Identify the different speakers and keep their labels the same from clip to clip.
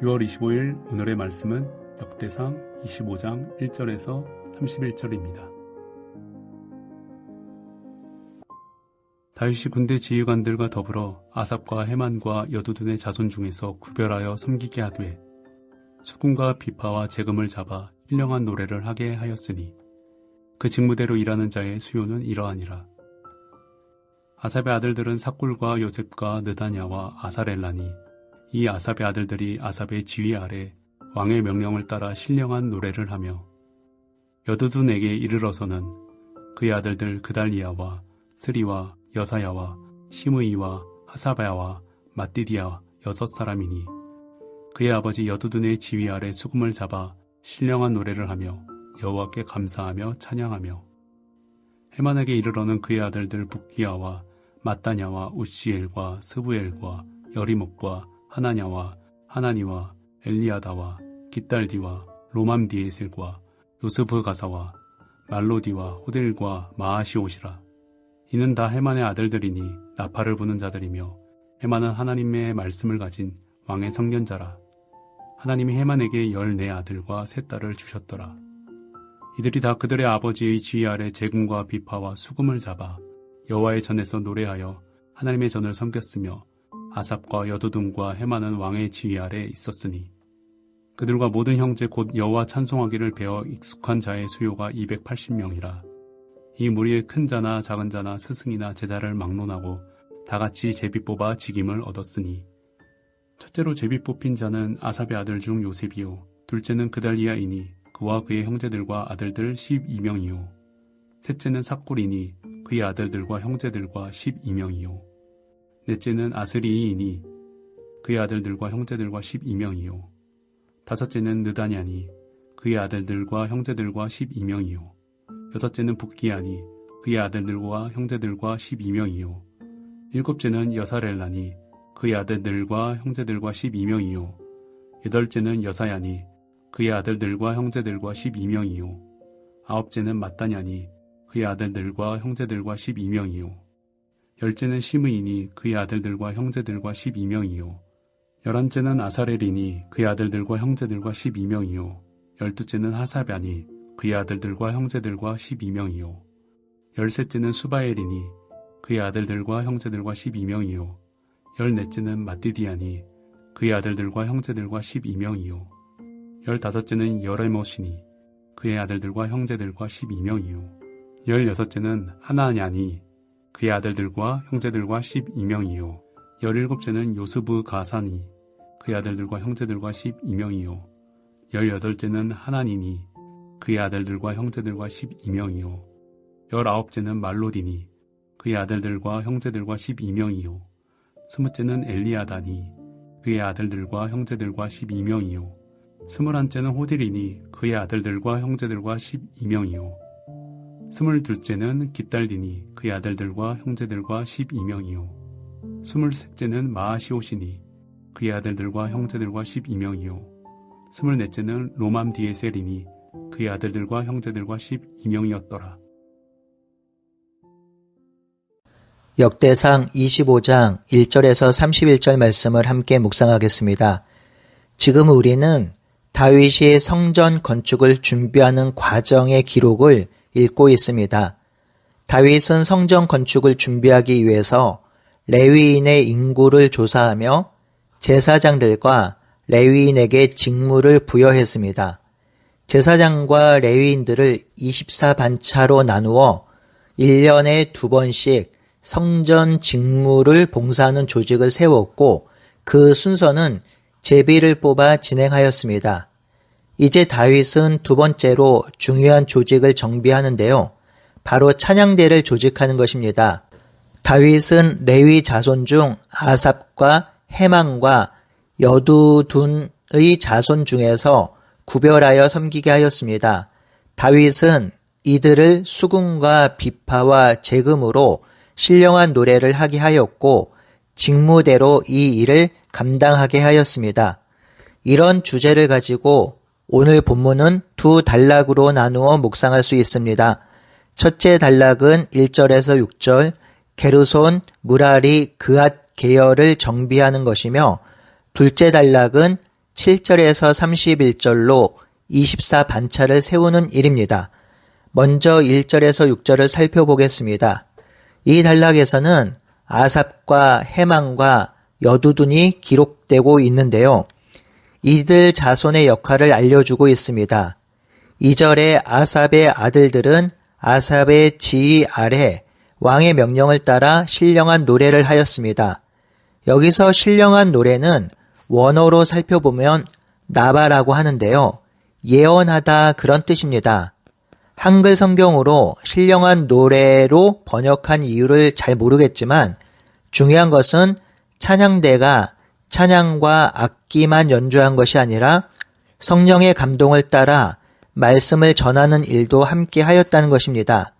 Speaker 1: 6월 25일 오늘의 말씀은 역대상 25장 1절에서 31절입니다. 다윗이 군대 지휘관들과 더불어 아삽과 헤만과 여두둔의 자손 중에서 구별하여 섬기게 하되 수금과 비파와 재금을 잡아 신령한 노래를 하게 하였으니 그 직무대로 일하는 자의 수요는 이러하니라. 아삽의 아들들은 삭굴과 요셉과 느다냐와 아사렐라니 이 아삽의 아들들이 아삽의 지휘 아래 왕의 명령을 따라 신령한 노래를 하며 여두둔에게 이르러서는 그의 아들들 그달리야와 스리와 여사야와 시므이와 하사바야와 마띠디야 6사람이니 그의 아버지 여두둔의 지휘 아래 수금을 잡아 신령한 노래를 하며 여호와께 감사하며 찬양하며 헤만에게 이르러는 그의 아들들 붓기야와 마따냐와 우시엘과 스부엘과 여리목과 하나냐와 하나니와 엘리아다와 깃달디와 로맘디에셀과 요스브가사와 말로디와 호델과 마아시옷이라. 이는 다 헤만의 아들들이니 나팔을 부는 자들이며 헤만은 하나님의 말씀을 가진 왕의 성견자라. 하나님이 헤만에게 14아들과 3딸을 주셨더라. 이들이 다 그들의 아버지의 지휘 아래 재금과 비파와 수금을 잡아 여호와의 전에서 노래하여 하나님의 전을 섬겼으며 아삽과 여두둔과 헤만은 왕의 지휘 아래 있었으니 그들과 모든 형제 곧 여호와 찬송하기를 배워 익숙한 자의 수요가 280명이라. 이 무리의 큰 자나 작은 자나 스승이나 제자를 막론하고 다같이 제비 뽑아 직임을 얻었으니 첫째로 제비 뽑힌 자는 아삽의 아들 중 요셉이요 둘째는 그달리야이니 그와 그의 형제들과 아들들 12명이요 셋째는 삭굴이니 그의 아들들과 형제들과 12명이요 넷째는 아스리이니 그의 아들들과 형제들과 12명이요 다섯째는 느다냐니 그의 아들들과 형제들과 12명이요 여섯째는 붓기야니 그의 아들들과 형제들과 12명이요 일곱째는 여사렐라니 그의 아들들과 형제들과 12명이요 여덟째는 여사야니 그의 아들들과 형제들과 12명이요 아홉째는 마따냐니 그의 아들들과 형제들과 12명이요 열째는 시므이니 그의 아들들과 형제들과 12명이요 열한째는 아사렐이니 그의 아들들과 형제들과 12명이요 열두째는 하사바니 그의 아들들과 형제들과 12명이요 열셋째는 수바엘이니 그의 아들들과 형제들과 12명이요 열넷째는 마띠디아니 그의 아들들과 형제들과 12명이요 열다섯째는 여레못이니 그의 아들들과 형제들과 12명이요 열여섯째는 하나냐니 그의 아들들과 형제들과 12명이요 열일곱째는 요스브가사니 그의 아들들과 형제들과 12명이요 열여덟째는 하나니니 그의 아들들과 형제들과 12명이요 열아홉째는 말로디니 그의 아들들과 형제들과 12명이요 스무째는 엘리아다니 그의 아들들과 형제들과 12명이요 스물한째는 호딜이니 그의 아들들과 형제들과 12명이요 스물둘째는 깃달디니 그의 아들들과 형제들과 12명이요 스물셋째는 마아시옷이니 그의 아들들과 형제들과 12명이요 스물넷째는 로맘디에셀이니 그의 아들들과 형제들과 12명이었더라.
Speaker 2: 역대상 25장 1절에서 31절 말씀을 함께 묵상하겠습니다. 지금 우리는 다윗이 성전 건축을 준비하는 과정의 기록을 읽고 있습니다. 다윗은 성전 건축을 준비하기 위해서 레위인의 인구를 조사하며 제사장들과 레위인에게 직무를 부여했습니다. 제사장과 레위인들을 24반차로 나누어 1년에 2번씩 성전 직무를 봉사하는 조직을 세웠고 그 순서는 제비를 뽑아 진행하였습니다. 이제 다윗은 두 번째로 중요한 조직을 정비하는데요. 바로 찬양대를 조직하는 것입니다. 다윗은 레위 자손 중 아삽과 헤만과 여두둔의 자손 중에서 구별하여 섬기게 하였습니다. 다윗은 이들을 수금과 비파와 재금으로 신령한 노래를 하게 하였고 직무대로 이 일을 감당하게 하였습니다. 이런 주제를 가지고 오늘 본문은 두 단락으로 나누어 묵상할 수 있습니다. 첫째 단락은 1절에서 6절 게르손, 무라리, 그앗 계열을 정비하는 것이며 둘째 단락은 7절에서 31절로 24반차를 세우는 일입니다. 먼저 1절에서 6절을 살펴보겠습니다. 이 단락에서는 아삽과 헤만과 여두둔이 기록되고 있는데요. 이들 자손의 역할을 알려주고 있습니다. 2절에 아삽의 아들들은 아삽의 지휘 아래 왕의 명령을 따라 신령한 노래를 하였습니다. 여기서 신령한 노래는 원어로 살펴보면 나바라고 하는데요. 예언하다 그런 뜻입니다. 한글 성경으로 신령한 노래로 번역한 이유를 잘 모르겠지만 중요한 것은 찬양대가 찬양과 악기만 연주한 것이 아니라 성령의 감동을 따라 말씀을 전하는 일도 함께 하였다는 것입니다.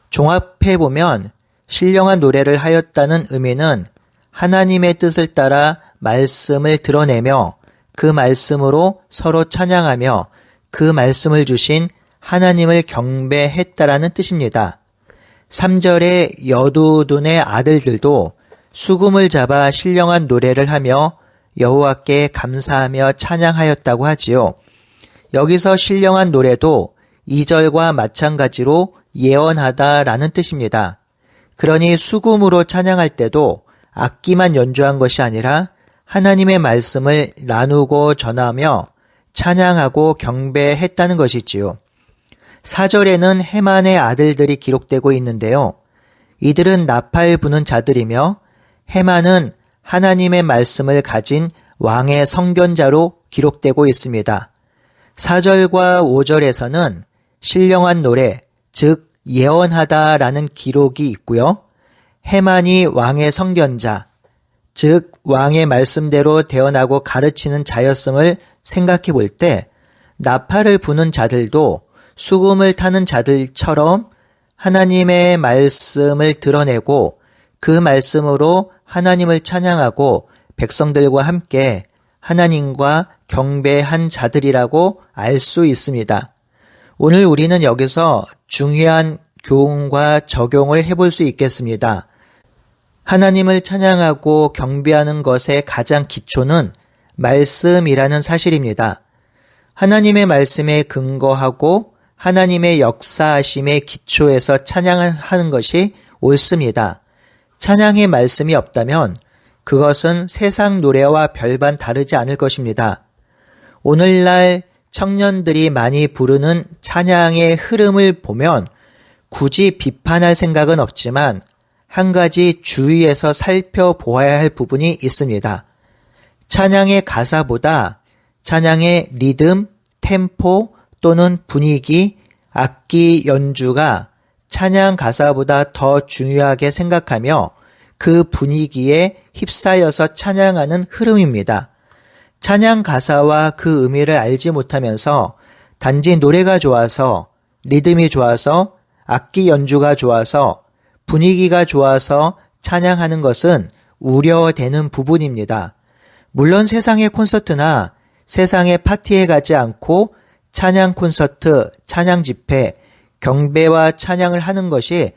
Speaker 2: 종합해보면 신령한 노래를 하였다는 의미는 하나님의 뜻을 따라 말씀을 드러내며 그 말씀으로 서로 찬양하며 그 말씀을 주신 하나님을 경배했다라는 뜻입니다. 3절에 여두둔의 아들들도 수금을 잡아 신령한 노래를 하며 여호와께 감사하며 찬양하였다고 하지요. 여기서 신령한 노래도 2절과 마찬가지로 예언하다라는 뜻입니다. 그러니 수금으로 찬양할 때도 악기만 연주한 것이 아니라 하나님의 말씀을 나누고 전하며 찬양하고 경배했다는 것이지요. 4절에는 헤만의 아들들이 기록되고 있는데요. 이들은 나팔 부는 자들이며 헤만은 하나님의 말씀을 가진 왕의 선견자로 기록되고 있습니다. 4절과 5절에서는 신령한 노래, 즉 예언하다라는 기록이 있고요. 헤만이 왕의 선견자, 즉 왕의 말씀대로 대언하고 가르치는 자였음을 생각해 볼 때 나팔을 부는 자들도 수금을 타는 자들처럼 하나님의 말씀을 드러내고 그 말씀으로 하나님을 찬양하고 백성들과 함께 하나님과 경배한 자들이라고 알 수 있습니다. 오늘 우리는 여기서 중요한 교훈과 적용을 해볼 수 있겠습니다. 하나님을 찬양하고 경배하는 것의 가장 기초는 말씀이라는 사실입니다. 하나님의 말씀에 근거하고 하나님의 역사하심의 기초에서 찬양하는 것이 옳습니다. 찬양의 말씀이 없다면 그것은 세상 노래와 별반 다르지 않을 것입니다. 오늘날 청년들이 많이 부르는 찬양의 흐름을 보면 굳이 비판할 생각은 없지만 한 가지 주의해서 살펴보아야 할 부분이 있습니다. 찬양의 가사보다 찬양의 리듬, 템포 또는 분위기, 악기 연주가 찬양 가사보다 더 중요하게 생각하며 그 분위기에 휩싸여서 찬양하는 흐름입니다. 찬양 가사와 그 의미를 알지 못하면서 단지 노래가 좋아서, 리듬이 좋아서, 악기 연주가 좋아서, 분위기가 좋아서 찬양하는 것은 우려되는 부분입니다. 물론 세상의 콘서트나 세상의 파티에 가지 않고 찬양 콘서트, 찬양 집회, 경배와 찬양을 하는 것이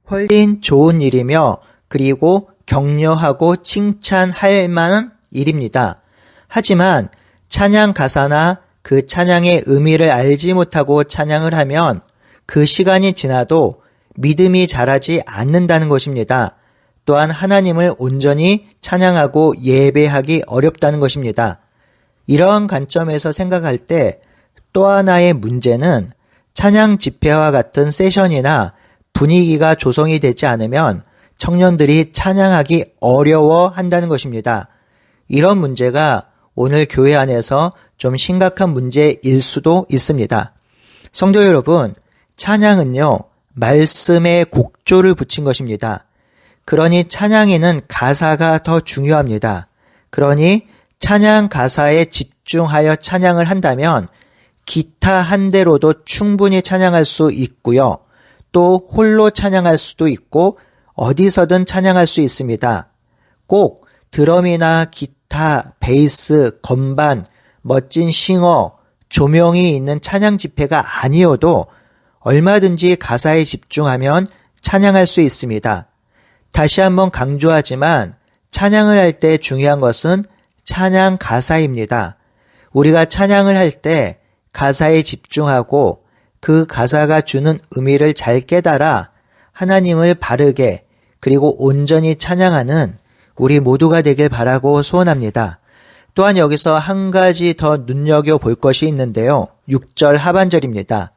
Speaker 2: 훨씬 좋은 일이며 그리고 격려하고 칭찬할 만한 일입니다. 하지만 찬양 가사나 그 찬양의 의미를 알지 못하고 찬양을 하면 그 시간이 지나도 믿음이 자라지 않는다는 것입니다. 또한 하나님을 온전히 찬양하고 예배하기 어렵다는 것입니다. 이러한 관점에서 생각할 때 또 하나의 문제는 찬양 집회와 같은 세션이나 분위기가 조성이 되지 않으면 청년들이 찬양하기 어려워한다는 것입니다. 이런 문제가 오늘 교회 안에서 좀 심각한 문제일 수도 있습니다. 성도 여러분, 찬양은요, 말씀에 곡조를 붙인 것입니다. 그러니 찬양에는 가사가 더 중요합니다. 그러니 찬양 가사에 집중하여 찬양을 한다면 기타 한 대로도 충분히 찬양할 수 있고요. 또 홀로 찬양할 수도 있고 어디서든 찬양할 수 있습니다. 꼭 드럼이나 기타, 베이스, 건반, 멋진 싱어, 조명이 있는 찬양 집회가 아니어도 얼마든지 가사에 집중하면 찬양할 수 있습니다. 다시 한번 강조하지만 찬양을 할 때 중요한 것은 찬양 가사입니다. 우리가 찬양을 할 때 가사에 집중하고 그 가사가 주는 의미를 잘 깨달아 하나님을 바르게 그리고 온전히 찬양하는 우리 모두가 되길 바라고 소원합니다. 또한 여기서 한 가지 더 눈여겨볼 것이 있는데요. 6절 하반절입니다.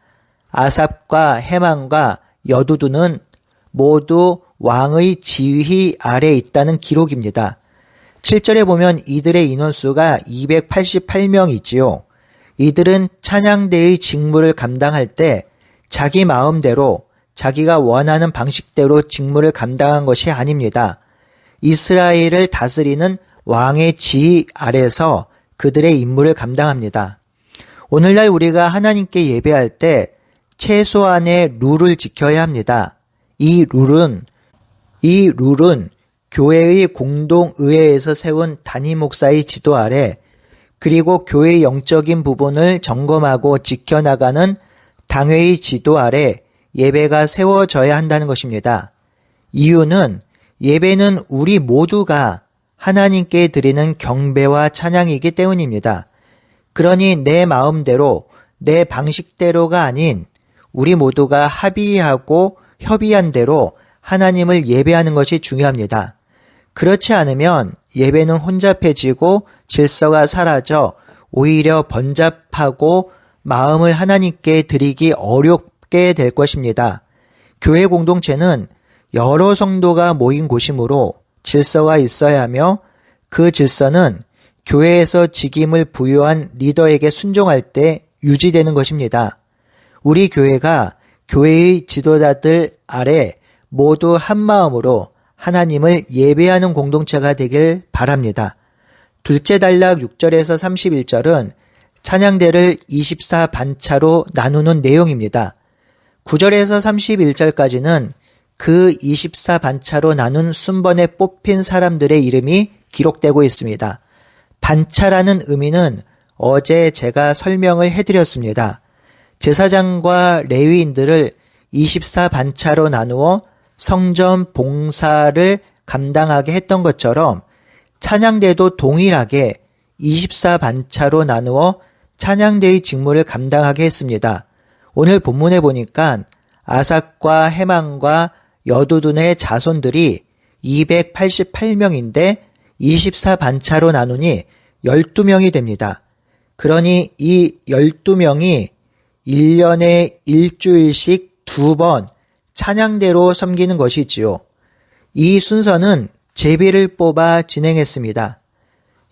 Speaker 2: 아삽과 헤만과 여두두는 모두 왕의 지휘 아래 있다는 기록입니다. 7절에 보면 이들의 인원수가 288명이지요. 이들은 찬양대의 직무를 감당할 때 자기 마음대로 자기가 원하는 방식대로 직무를 감당한 것이 아닙니다. 이스라엘을 다스리는 왕의 지휘 아래서 그들의 임무를 감당합니다. 오늘날 우리가 하나님께 예배할 때 최소한의 룰을 지켜야 합니다. 이 룰은 교회의 공동의회에서 세운 담임 목사의 지도 아래 그리고 교회의 영적인 부분을 점검하고 지켜나가는 당회의 지도 아래 예배가 세워져야 한다는 것입니다. 이유는 예배는 우리 모두가 하나님께 드리는 경배와 찬양이기 때문입니다. 그러니 내 마음대로 내 방식대로가 아닌 우리 모두가 합의하고 협의한 대로 하나님을 예배하는 것이 중요합니다. 그렇지 않으면 예배는 혼잡해지고 질서가 사라져 오히려 번잡하고 마음을 하나님께 드리기 어렵게 될 것입니다. 교회 공동체는 여러 성도가 모인 곳이므로 질서가 있어야 하며 그 질서는 교회에서 직임을 부여한 리더에게 순종할 때 유지되는 것입니다. 우리 교회가 교회의 지도자들 아래 모두 한 마음으로 하나님을 예배하는 공동체가 되길 바랍니다. 둘째 단락 6절에서 31절은 찬양대를 24반차로 나누는 내용입니다. 9절에서 31절까지는 그 24반차로 나눈 순번에 뽑힌 사람들의 이름이 기록되고 있습니다. 반차라는 의미는 어제 제가 설명을 해드렸습니다. 제사장과 레위인들을 24반차로 나누어 성전 봉사를 감당하게 했던 것처럼 찬양대도 동일하게 24반차로 나누어 찬양대의 직무를 감당하게 했습니다. 오늘 본문에 보니까 아삭과 헤만과 여두둔의 자손들이 288명인데 24반차로 나누니 12명이 됩니다. 그러니 이 12명이 1년에 일주일씩 2번 찬양대로 섬기는 것이지요. 이 순서는 제비를 뽑아 진행했습니다.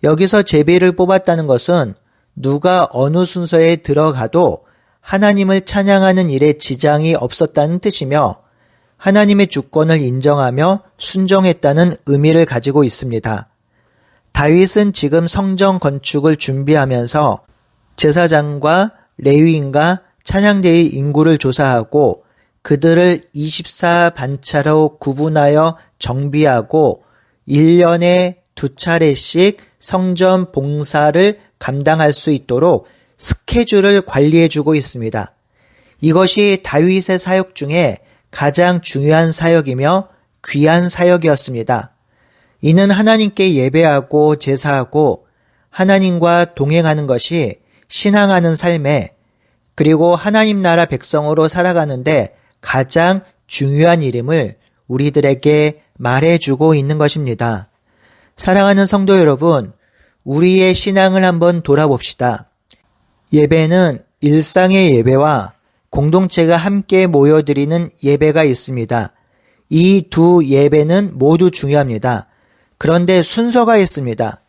Speaker 2: 여기서 제비를 뽑았다는 것은 누가 어느 순서에 들어가도 하나님을 찬양하는 일에 지장이 없었다는 뜻이며 하나님의 주권을 인정하며 순종했다는 의미를 가지고 있습니다. 다윗은 지금 성전 건축을 준비하면서 제사장과 레위인과 찬양대의 인구를 조사하고 그들을 24반차로 구분하여 정비하고 1년에 2차례씩 성전 봉사를 감당할 수 있도록 스케줄을 관리해주고 있습니다. 이것이 다윗의 사역 중에 가장 중요한 사역이며 귀한 사역이었습니다. 이는 하나님께 예배하고 제사하고 하나님과 동행하는 것이 신앙하는 삶에 그리고 하나님 나라 백성으로 살아가는데 가장 중요한 일임을 우리들에게 말해주고 있는 것입니다. 사랑하는 성도 여러분, 우리의 신앙을 한번 돌아봅시다. 예배는 일상의 예배와 공동체가 함께 모여드리는 예배가 있습니다. 이 두 예배는 모두 중요합니다. 그런데 순서가 있습니다.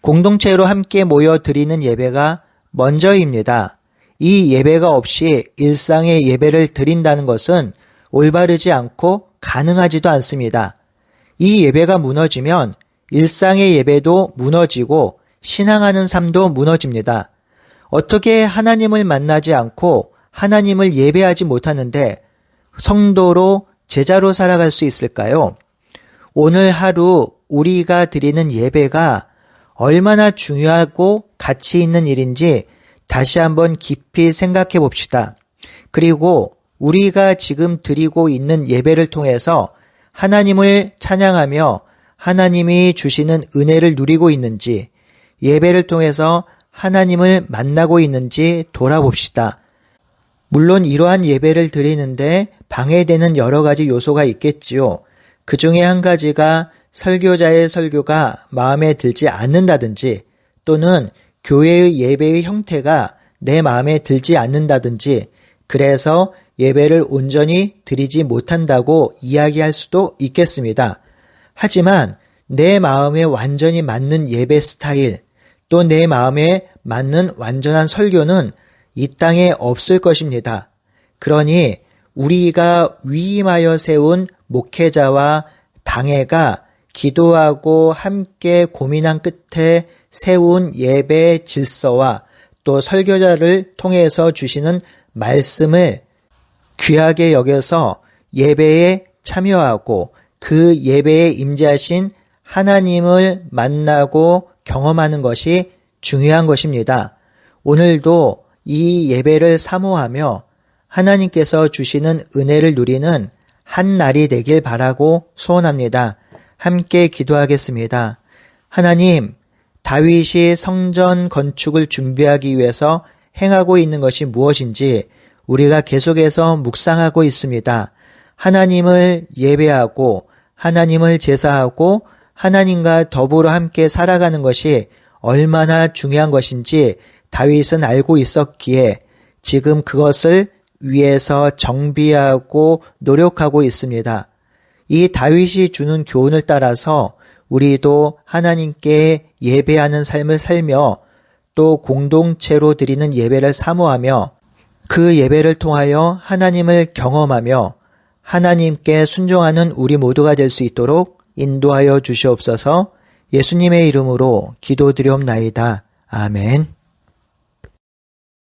Speaker 2: 공동체로 함께 모여드리는 예배가 먼저입니다. 이 예배가 없이 일상의 예배를 드린다는 것은 올바르지 않고 가능하지도 않습니다. 이 예배가 무너지면 일상의 예배도 무너지고 신앙하는 삶도 무너집니다. 어떻게 하나님을 만나지 않고 하나님을 예배하지 못하는데 성도로 제자로 살아갈 수 있을까요? 오늘 하루 우리가 드리는 예배가 얼마나 중요하고 가치 있는 일인지 다시 한번 깊이 생각해 봅시다. 그리고 우리가 지금 드리고 있는 예배를 통해서 하나님을 찬양하며 하나님이 주시는 은혜를 누리고 있는지, 예배를 통해서 하나님을 만나고 있는지 돌아봅시다. 물론 이러한 예배를 드리는데 방해되는 여러 가지 요소가 있겠지요. 그 중에 한 가지가 설교자의 설교가 마음에 들지 않는다든지 또는 교회의 예배의 형태가 내 마음에 들지 않는다든지 그래서 예배를 온전히 드리지 못한다고 이야기할 수도 있겠습니다. 하지만 내 마음에 완전히 맞는 예배 스타일 또 내 마음에 맞는 완전한 설교는 이 땅에 없을 것입니다. 그러니 우리가 위임하여 세운 목회자와 당회가 기도하고 함께 고민한 끝에 세운 예배 질서와 또 설교자를 통해서 주시는 말씀을 귀하게 여겨서 예배에 참여하고 그 예배에 임재하신 하나님을 만나고 경험하는 것이 중요한 것입니다. 오늘도 이 예배를 사모하며 하나님께서 주시는 은혜를 누리는 한 날이 되길 바라고 소원합니다. 함께 기도하겠습니다. 하나님, 다윗이 성전 건축을 준비하기 위해서 행하고 있는 것이 무엇인지 우리가 계속해서 묵상하고 있습니다. 하나님을 예배하고 하나님을 제사하고 하나님과 더불어 함께 살아가는 것이 얼마나 중요한 것인지 다윗은 알고 있었기에 지금 그것을 위해서 정비하고 노력하고 있습니다. 이 다윗이 주는 교훈을 따라서 우리도 하나님께 예배하는 삶을 살며 또 공동체로 드리는 예배를 사모하며 그 예배를 통하여 하나님을 경험하며 하나님께 순종하는 우리 모두가 될 수 있도록 인도하여 주시옵소서. 예수님의 이름으로 기도드리옵나이다. 아멘.